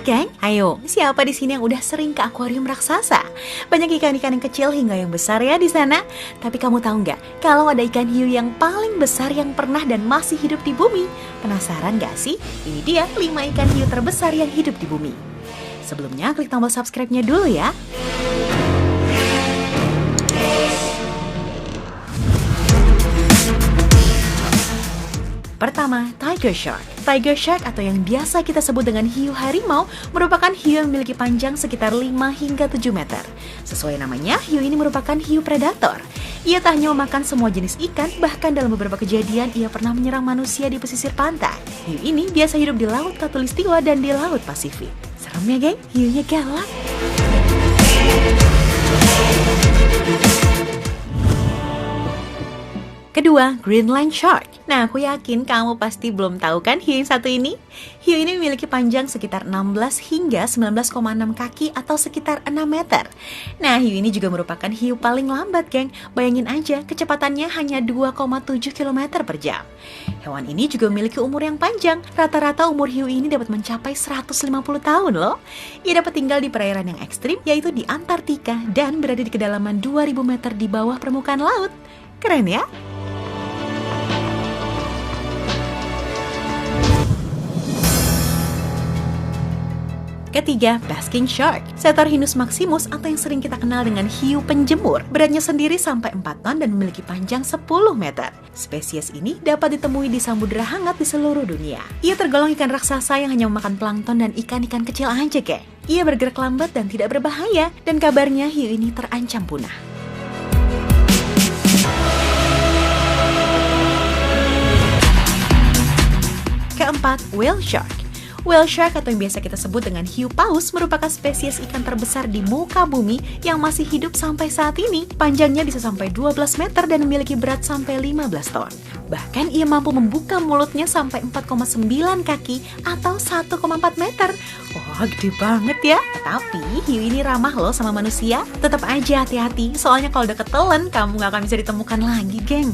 geng? Ayo, siapa di sini yang udah sering ke akuarium raksasa? Banyak ikan-ikan yang kecil hingga yang besar ya di sana. Tapi kamu tahu nggak, kalau ada ikan hiu yang paling besar yang pernah dan masih hidup di bumi? Penasaran nggak sih? Ini dia 5 ikan hiu terbesar yang hidup di bumi. Sebelumnya, klik tombol subscribe-nya dulu ya. Pertama, Tiger Shark. Tiger Shark atau yang biasa kita sebut dengan hiu harimau merupakan hiu yang memiliki panjang sekitar 5 hingga 7 meter. Sesuai namanya, hiu ini merupakan hiu predator. Ia tak hanya memakan semua jenis ikan, bahkan dalam beberapa kejadian ia pernah menyerang manusia di pesisir pantai. Hiu ini biasa hidup di Laut Khatulistiwa dan di Laut Pasifik. Serem ya geng, hiunya galak. Kedua, Greenland Shark. Nah, aku yakin kamu pasti belum tahu kan hiu yang satu ini? Hiu ini memiliki panjang sekitar 16 hingga 19,6 kaki atau sekitar 6 meter. Nah, hiu ini juga merupakan hiu paling lambat, geng. Bayangin aja, kecepatannya hanya 2,7 km per jam. Hewan ini juga memiliki umur yang panjang. Rata-rata umur hiu ini dapat mencapai 150 tahun loh. Ia dapat tinggal di perairan yang ekstrim, yaitu di Antartika, dan berada di kedalaman 2000 meter di bawah permukaan laut. Keren ya? Ketiga, Basking Shark, Cetorhinus maximus atau yang sering kita kenal dengan hiu penjemur. Beratnya sendiri sampai 4 ton dan memiliki panjang 10 meter. Spesies ini dapat ditemui di samudera hangat di seluruh dunia. Ia tergolong ikan raksasa yang hanya memakan plankton dan ikan-ikan kecil aja, geng. Ia bergerak lambat dan tidak berbahaya, dan kabarnya hiu ini terancam punah. Keempat, Whale Shark. Whale shark atau yang biasa kita sebut dengan hiu paus merupakan spesies ikan terbesar di muka bumi yang masih hidup sampai saat ini. Panjangnya bisa sampai 12 meter dan memiliki berat sampai 15 ton. Bahkan ia mampu membuka mulutnya sampai 4,9 kaki atau 1,4 meter. Wah, gede banget ya. Tapi hiu ini ramah loh sama manusia. Tetap aja hati-hati, soalnya kalau udah ketelan kamu gak akan bisa ditemukan lagi, geng.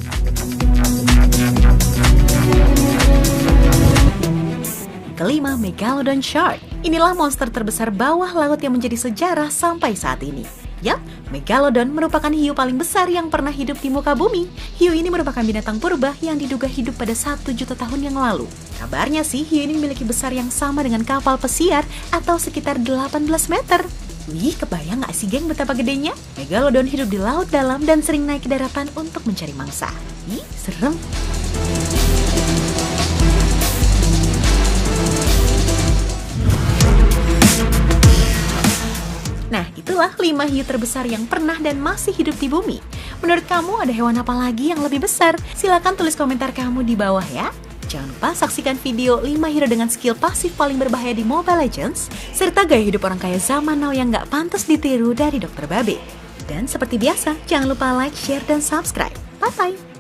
Kelima, Megalodon Shark. Inilah monster terbesar bawah laut yang menjadi sejarah sampai saat ini. Yap, Megalodon merupakan hiu paling besar yang pernah hidup di muka bumi. Hiu ini merupakan binatang purba yang diduga hidup pada 1 juta tahun yang lalu. Kabarnya sih, hiu ini memiliki besar yang sama dengan kapal pesiar atau sekitar 18 meter. Wih, kebayang gak sih geng betapa gedenya? Megalodon hidup di laut dalam dan sering naik ke daratan untuk mencari mangsa. Ih, serem. Nah, itulah 5 hiu terbesar yang pernah dan masih hidup di bumi. Menurut kamu ada hewan apa lagi yang lebih besar? Silahkan tulis komentar kamu di bawah ya. Jangan lupa saksikan video 5 hero dengan skill pasif paling berbahaya di Mobile Legends, serta gaya hidup orang kaya zaman now yang gak pantas ditiru dari Dr. Babe. Dan seperti biasa, jangan lupa like, share, dan subscribe. Bye-bye!